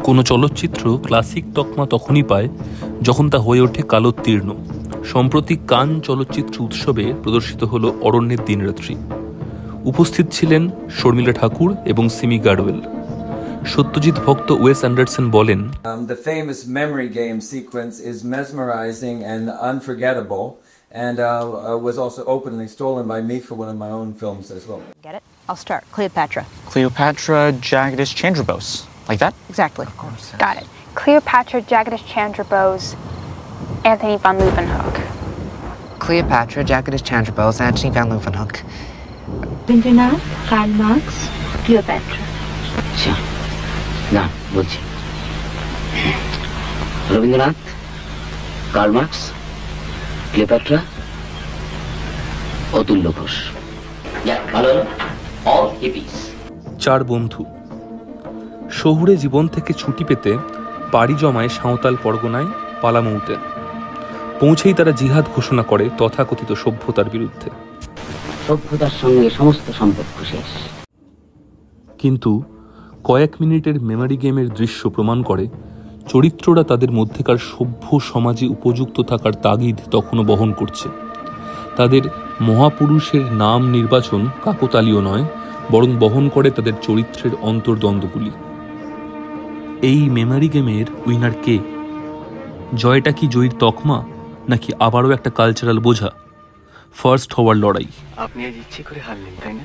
কোনো চলচ্চিত্র ক্লাসিক তকমা তখনই পায় যখন তা হয়ে ওঠে কালোত্তীর্ণ। সম্প্রতি কান চলচ্চিত্র উৎসবে প্রদর্শিত হলো অরণ্যের দিনরাত্রি। উপস্থিত ছিলেন শর্মিলা ঠাকুর এবং সিমি গার্ডওয়েল। সত্যজিৎ ভক্ত ওয়েস অ্যান্ডারসন বলেন, The famous memory game sequence is mesmerizing and unforgettable, and was also openly stolen by me for one of my own films as well. Get it? I'll start. Cleopatra. Cleopatra, Jagdish Chandra Bose. Like that? Exactly. Of course. Got it. Cleopatra, Jagdish Chandra Bose, Anthony van Leeuwenhoek. Cleopatra, Jagdish Chandra Bose, Anthony van Leeuwenhoek. Rabindranath, Karl Marx, Cleopatra. আচ্ছা না বলছি Rabindranath, Karl Marx, Cleopatra, Atulya Ghosh. ভালো all হিপিস। 4 বন্ধু শহুরে জীবন থেকে ছুটি পেতে পাড়ি জমায় সাঁওতাল পরগনায় পালামৌতে। পৌঁছেই তারা জিহাদ ঘোষণা করে তথাকথিত সভ্যতার বিরুদ্ধে। সভ্যতার সঙ্গে সমস্ত সম্পর্ক শেষ। কিন্তু কয়েক মিনিটের মেমোরি গেমের দৃশ্য প্রমাণ করে চরিত্ররা তাদের মধ্যেকার সভ্য সমাজে উপযুক্ত থাকার তাগিদ তখনও বহন করছে। তাদের মহাপুরুষের নাম নির্বাচন কাকতালীয় নয়, বরং বহন করে তাদের চরিত্রের অন্তর্দ্বন্দ্বগুলি। এই মেমোরি গেমের উইনার কে? জয়টা কি জয়ীর তকমা, নাকি আবারও একটা কালচারাল বোঝা? ফার্স্ট হওয়ার লড়াই। আপনি আজ ইচ্ছে করে হারলেন, তাই না?